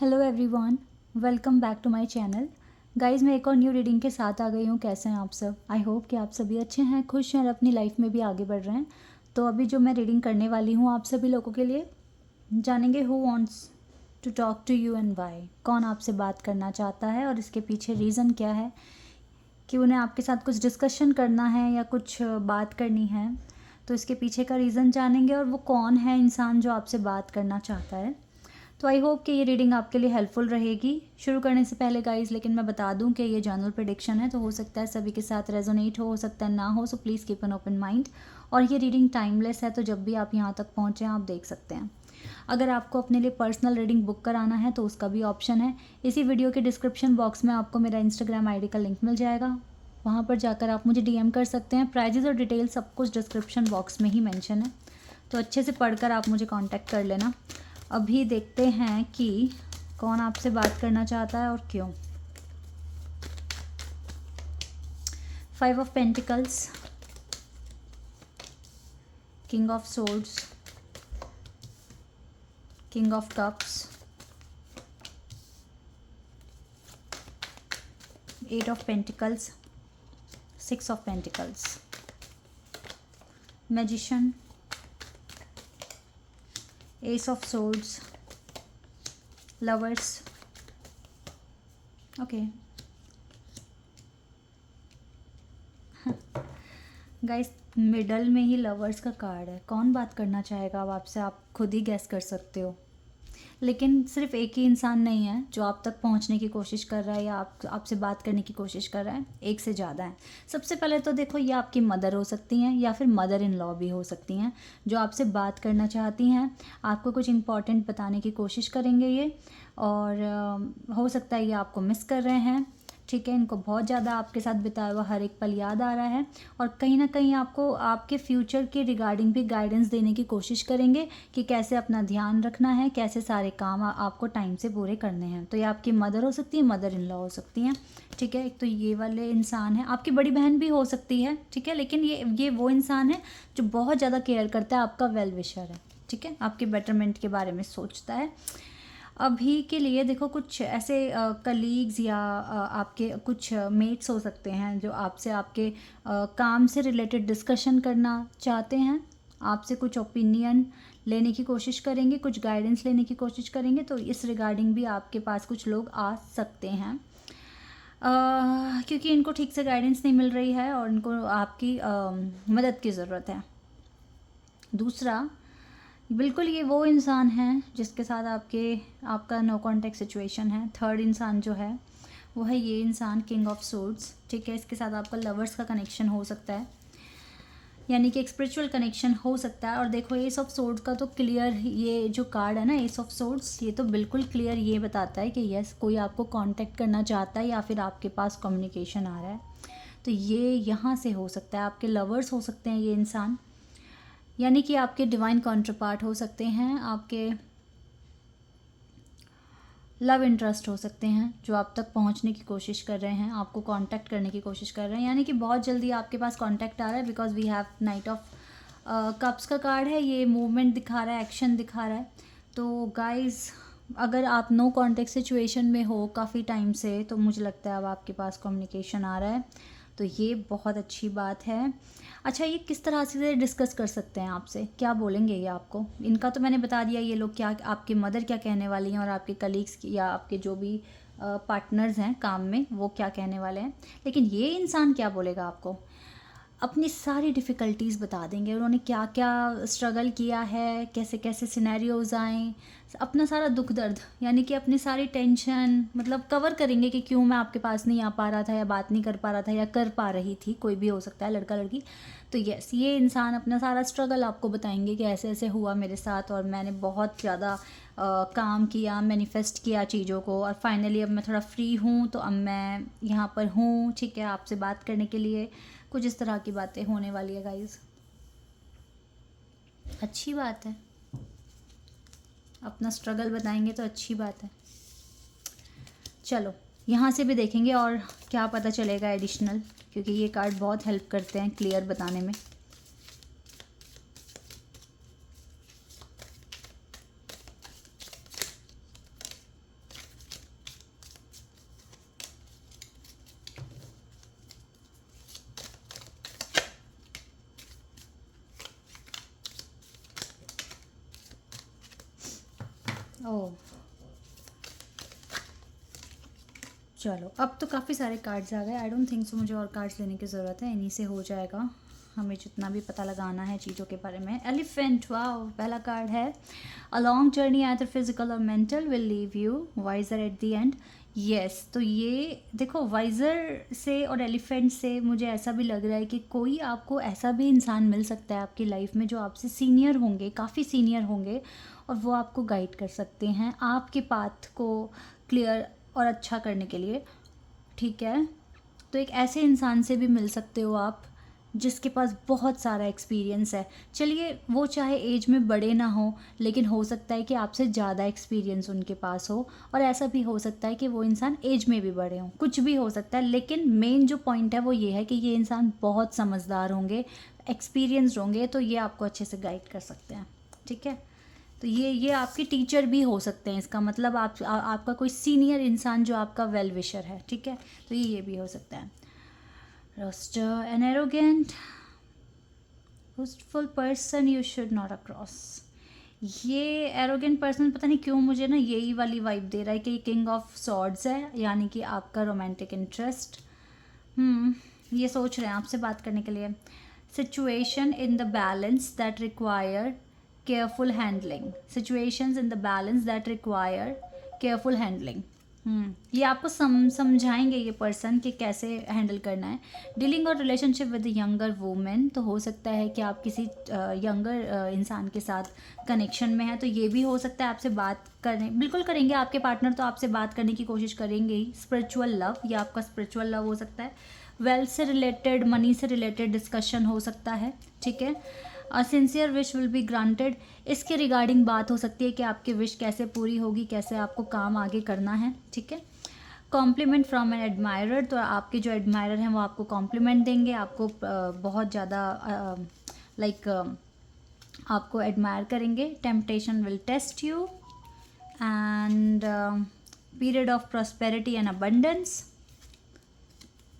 Hello everyone, welcome back to my channel. Guys, मैं एक और न्यू रीडिंग के साथ आ गई हूँ। कैसे हैं आप सब? आई होप कि आप सभी अच्छे हैं, खुश हैं और अपनी लाइफ में भी आगे बढ़ रहे हैं। तो अभी जो मैं रीडिंग करने वाली हूँ आप सभी लोगों के लिए, जानेंगे who wants to talk to you and why. कौन आपसे बात करना चाहता है और इसके पीछे रीज़न क्या है कि उन्हें आपके साथ कुछ डिस्कशन करना है या कुछ बात करनी है। तो इसके पीछे का रीज़न जानेंगे और वो कौन है इंसान जो आपसे बात करना चाहता है। तो आई होप कि ये रीडिंग आपके लिए हेल्पफुल रहेगी। शुरू करने से पहले गाइस लेकिन मैं बता दूं कि ये जनरल प्रेडिक्शन है, तो हो सकता है सभी के साथ रेजोनेट हो सकता है ना हो, so please keep an open mind. और ये रीडिंग टाइमलेस है, तो जब भी आप यहाँ तक पहुँचें आप देख सकते हैं। अगर आपको अपने लिए पर्सनल रीडिंग बुक कराना है तो उसका भी ऑप्शन है। इसी वीडियो के डिस्क्रिप्शन बॉक्स में आपको मेरा इंस्टाग्राम आईडी का लिंक मिल जाएगा, वहाँ पर जाकर आप मुझे डीएम कर सकते हैं। प्राइजेस और डिटेल सब कुछ डिस्क्रिप्शन बॉक्स में ही मेंशन है, तो अच्छे से पढ़कर आप मुझे कांटेक्ट कर लेना। अभी देखते हैं कि कौन आपसे बात करना चाहता है और क्यों। 5 of pentacles, king of swords, king of cups, 8 of pentacles, 6 of pentacles, magician, S of swords, lovers. Okay guys, middle में ही लवर्स का कार्ड है। कौन बात करना चाहेगा अब आपसे, आप खुद ही गैस कर सकते हो। लेकिन सिर्फ एक ही इंसान नहीं है जो आप तक पहुंचने की कोशिश कर रहा है या आपसे बात करने की कोशिश कर रहा है, एक से ज़्यादा है। सबसे पहले तो देखो, ये आपकी मदर हो सकती हैं या फिर मदर इन लॉ भी हो सकती हैं जो आपसे बात करना चाहती हैं। आपको कुछ इंपॉर्टेंट बताने की कोशिश करेंगे ये, और हो सकता है ये आपको मिस कर रहे हैं। ठीक है, इनको बहुत ज़्यादा आपके साथ बिताया हुआ हर एक पल याद आ रहा है, और कहीं ना कहीं आपको आपके फ्यूचर के रिगार्डिंग भी गाइडेंस देने की कोशिश करेंगे कि कैसे अपना ध्यान रखना है, कैसे सारे काम आपको टाइम से पूरे करने हैं। तो ये आपकी मदर हो सकती है, मदर इन लॉ हो सकती हैं। ठीक है, एक तो ये वाले इंसान है, आपकी बड़ी बहन भी हो सकती है। ठीक है, लेकिन ये वो इंसान है जो बहुत ज़्यादा केयर करता है, आपका वेल विशर है। ठीक है, आपके बेटरमेंट के बारे में सोचता है। अभी के लिए देखो, कुछ ऐसे कलीग्स या आपके कुछ मेट्स हो सकते हैं जो आपसे आपके काम से रिलेटेड डिस्कशन करना चाहते हैं, आपसे कुछ ओपिनियन लेने की कोशिश करेंगे, कुछ गाइडेंस लेने की कोशिश करेंगे। तो इस रिगार्डिंग भी आपके पास कुछ लोग आ सकते हैं, क्योंकि इनको ठीक से गाइडेंस नहीं मिल रही है और इनको आपकी मदद की ज़रूरत है। दूसरा, बिल्कुल ये वो इंसान है जिसके साथ आपका नो कॉन्टेक्ट सिचुएशन है। थर्ड इंसान जो है वो है ये इंसान, किंग ऑफ सोर्ड्स। ठीक है, इसके साथ आपका लवर्स का कनेक्शन हो सकता है, यानी कि एक स्पिरिचुअल कनेक्शन हो सकता है। और देखो, एस ऑफ सोर्ड्स का तो क्लियर, ये जो कार्ड है ना एस ऑफ सोर्ड्स, ये तो बिल्कुल क्लियर ये बताता है कि यस, कोई आपको कांटेक्ट करना चाहता है या फिर आपके पास कम्युनिकेशन आ रहा है। तो ये यहाँ से हो सकता है, आपके लवर्स हो सकते हैं ये इंसान, यानी कि आपके डिवाइन काउंटरपार्ट हो सकते हैं, आपके लव इंटरेस्ट हो सकते हैं जो आप तक पहुंचने की कोशिश कर रहे हैं, आपको कांटेक्ट करने की कोशिश कर रहे हैं। यानी कि बहुत जल्दी आपके पास कांटेक्ट आ रहा है, because we have knight of cups का कार्ड है। ये मूवमेंट दिखा रहा है, एक्शन दिखा रहा है। तो गाइस, अगर आप नो कांटेक्ट सिचुएशन में हो काफ़ी टाइम से, तो मुझे लगता है अब आपके पास कम्युनिकेशन आ रहा है, तो ये बहुत अच्छी बात है। अच्छा, ये किस तरह से डिस्कस कर सकते हैं आपसे, क्या बोलेंगे ये आपको? इनका तो मैंने बता दिया, ये लोग क्या, आपकी मदर क्या कहने वाली हैं, और आपके कलीग्स या आपके जो भी पार्टनर्स हैं काम में वो क्या कहने वाले हैं। लेकिन ये इंसान क्या बोलेगा आपको? अपनी सारी डिफ़िकल्टीज़ बता देंगे, उन्होंने क्या क्या स्ट्रगल किया है, कैसे कैसे सिनेरियोज आए, अपना सारा दुख दर्द, यानी कि अपनी सारी टेंशन, मतलब कवर करेंगे कि क्यों मैं आपके पास नहीं आ पा रहा था या बात नहीं कर पा रहा था या कर पा रही थी, कोई भी हो सकता है, लड़का लड़की। तो यस, ये इंसान अपना सारा स्ट्रगल आपको बताएंगे कि ऐसे ऐसे हुआ मेरे साथ और मैंने बहुत ज़्यादा काम किया, मैनिफेस्ट किया चीज़ों को, और फाइनली अब मैं थोड़ा फ्री हूँ, तो अब मैं यहाँ पर हूँ। ठीक है, आपसे बात करने के लिए। कुछ इस तरह की बातें होने वाली है गाइस। अच्छी बात है, अपना स्ट्रगल बताएंगे तो अच्छी बात है। चलो, यहाँ से भी देखेंगे और क्या पता चलेगा एडिशनल, क्योंकि ये कार्ड बहुत हेल्प करते हैं क्लियर बताने में। ओह, चलो अब तो काफ़ी सारे कार्ड्स आ गए। आई डोंट थिंक सो मुझे और कार्ड्स लेने की ज़रूरत है, इन्हीं से हो जाएगा हमें जितना भी पता लगाना है चीज़ों के बारे में। एलिफेंट, वाह, पहला कार्ड है। A long journey either physical or mental will leave you wiser at the end. Yes, तो ये देखो वाइजर से और एलिफेंट से मुझे ऐसा भी लग रहा है कि कोई आपको ऐसा भी इंसान मिल सकता है आपकी लाइफ में जो आपसे सीनियर होंगे, काफ़ी सीनियर होंगे, और वो आपको गाइड कर सकते हैं आपके पाथ को क्लियर और अच्छा करने के लिए, ठीक है। तो एक ऐसे इंसान से भी मिल सकते हो आप जिसके पास बहुत सारा एक्सपीरियंस है। चलिए वो चाहे एज में बड़े ना हो, लेकिन हो सकता है कि आपसे ज़्यादा एक्सपीरियंस उनके पास हो, और ऐसा भी हो सकता है कि वो इंसान एज में भी बड़े हों, कुछ भी हो सकता है। लेकिन मेन जो पॉइंट है वो ये है कि ये इंसान बहुत समझदार होंगे, एक्सपीरियंस्ड होंगे, तो ये आपको अच्छे से गाइड कर सकते हैं, ठीक है। तो ये आपके टीचर भी हो सकते हैं, इसका मतलब आपका कोई सीनियर इंसान जो आपका वेल विशर है, ठीक है। तो ये भी हो सकता है। Roster an arrogant boastful person you should not across. ये एरोगेंट पर्सन पता नहीं क्यों मुझे ना यही वाली वाइब दे रहा है कि किंग ऑफ सॉर्ड्स है, यानी कि आपका रोमांटिक इंटरेस्ट। ये सोच रहे हैं आपसे बात करने के लिए। Situation in the balance that require careful handling, situations in the balance that require careful handling. ये आपको समझाएंगे ये पर्सन कि कैसे हैंडल करना है। डीलिंग और रिलेशनशिप विद यंगर वुमेन, तो हो सकता है कि आप किसी यंगर इंसान के साथ कनेक्शन में है, तो ये भी हो सकता है आपसे बात करने, बिल्कुल करेंगे आपके पार्टनर, तो आपसे बात करने की कोशिश करेंगे ही। स्पिरिचुअल लव, ये आपका स्पिरिचुअल लव हो सकता है। वेल्थ से रिलेटेड, मनी से रिलेटेड डिस्कशन हो सकता है, ठीक है। अ sincere wish will be granted, इसके रिगार्डिंग बात हो सकती है कि आपकी विश कैसे पूरी होगी, कैसे आपको काम आगे करना है, ठीक है। कॉम्प्लीमेंट फ्रॉम एन एडमायरर, तो आपके जो एडमायरर हैं वो आपको कॉम्प्लीमेंट देंगे, आपको बहुत ज़्यादा लाइक आपको एडमायर करेंगे। Temptation will test you, and period of prosperity and abundance.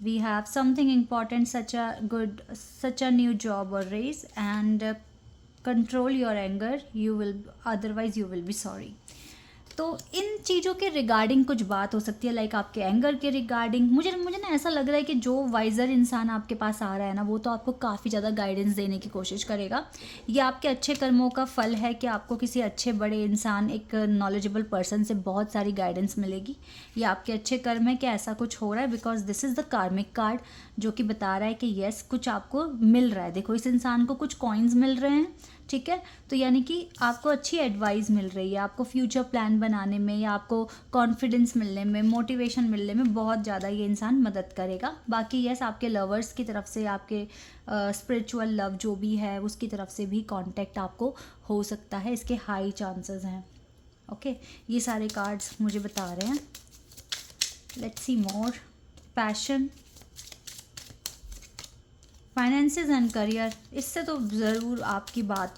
We have something important, such a new job or raise, and control your anger, you will, otherwise you will be sorry. तो इन चीज़ों के regarding कुछ बात हो सकती है, like आपके anger के रिगार्डिंग। मुझे ना ऐसा लग रहा है कि जो वाइजर इंसान आपके पास आ रहा है ना, वो तो आपको काफ़ी ज़्यादा गाइडेंस देने की कोशिश करेगा। ये आपके अच्छे कर्मों का फल है कि आपको किसी अच्छे बड़े इंसान, एक नॉलेजेबल पर्सन से बहुत सारी गाइडेंस मिलेगी। ये आपके अच्छे कर्म है कि ऐसा कुछ हो रहा है, बिकॉज दिस इज़ द कार्मिक कार्ड, जो कि बता रहा है कि यस, कुछ आपको मिल रहा है। देखो इस इंसान को कुछ कॉइन्स मिल रहे हैं, ठीक है। तो यानी कि आपको अच्छी एडवाइस मिल रही है, आपको फ्यूचर प्लान बनाने में, या आपको कॉन्फिडेंस मिलने में, मोटिवेशन मिलने में बहुत ज़्यादा ये इंसान मदद करेगा। बाकी यस, आपके लवर्स की तरफ से, आपके स्पिरिचुअल लव जो भी है उसकी तरफ से भी कांटेक्ट आपको हो सकता है, इसके हाई चांसेस हैं, ओके। ये सारे कार्ड्स मुझे बता रहे हैं। Let's see more. Passion, finances and career, इससे तो ज़रूर आपकी बात,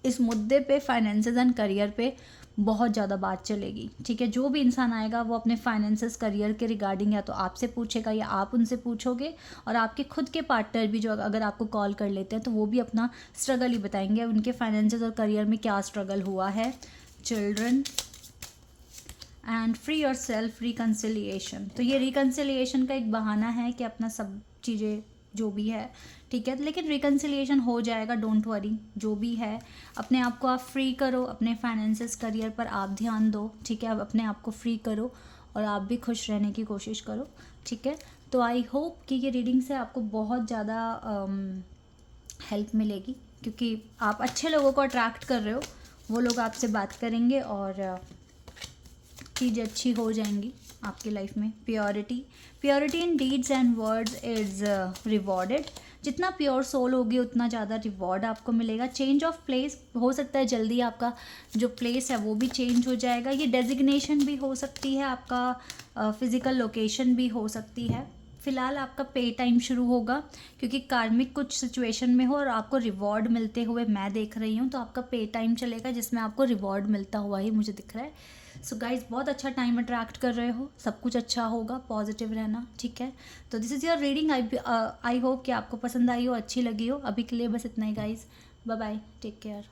इस मुद्दे पे फाइनेंसेस एंड करियर पे बहुत ज़्यादा बात चलेगी, ठीक है। जो भी इंसान आएगा वो अपने फाइनेंसेस करियर के रिगार्डिंग या तो आपसे पूछेगा या आप उनसे पूछोगे, और आपके खुद के पार्टनर भी जो अगर आपको कॉल कर लेते हैं तो वो भी अपना स्ट्रगल ही बताएंगे, उनके फाइनेंसेस और करियर में क्या स्ट्रगल हुआ है। Children and free your self, reconciliation, तो ये रिकन्सिलिएशन का एक बहाना है कि अपना सब चीज़ें जो भी है, ठीक है, लेकिन रिकन्सिलिएशन हो जाएगा, डोंट वरी। जो भी है अपने आप को आप फ्री करो, अपने फाइनेंसेस करियर पर आप ध्यान दो, ठीक है। अब अपने आप को फ्री करो और आप भी खुश रहने की कोशिश करो, ठीक है। तो आई होप कि ये रीडिंग से आपको बहुत ज़्यादा हेल्प मिलेगी, क्योंकि आप अच्छे लोगों को अट्रैक्ट कर रहे हो, वो लोग आपसे बात करेंगे और चीज़ें अच्छी हो जाएंगी आपकी लाइफ में। Purity in deeds and words is rewarded, जितना प्योर सोल होगी उतना ज़्यादा रिवॉर्ड आपको मिलेगा। चेंज ऑफ प्लेस, हो सकता है जल्दी आपका जो प्लेस है वो भी चेंज हो जाएगा। ये डेजिग्नेशन भी हो सकती है, आपका फिज़िकल लोकेशन भी हो सकती है। फ़िलहाल आपका पे टाइम शुरू होगा, क्योंकि कार्मिक कुछ सिचुएशन में हो और आपको रिवॉर्ड मिलते हुए मैं देख रही हूँ, तो आपका पे टाइम चलेगा जिसमें आपको रिवॉर्ड मिलता हुआ ही मुझे दिख रहा है। सो गाइज, बहुत अच्छा टाइम अट्रैक्ट कर रहे हो, सब कुछ अच्छा होगा, पॉजिटिव रहना, ठीक है। तो this is your reading. I hope कि आपको पसंद आई हो, अच्छी लगी हो। अभी के लिए बस इतना ही guys, bye bye, take care.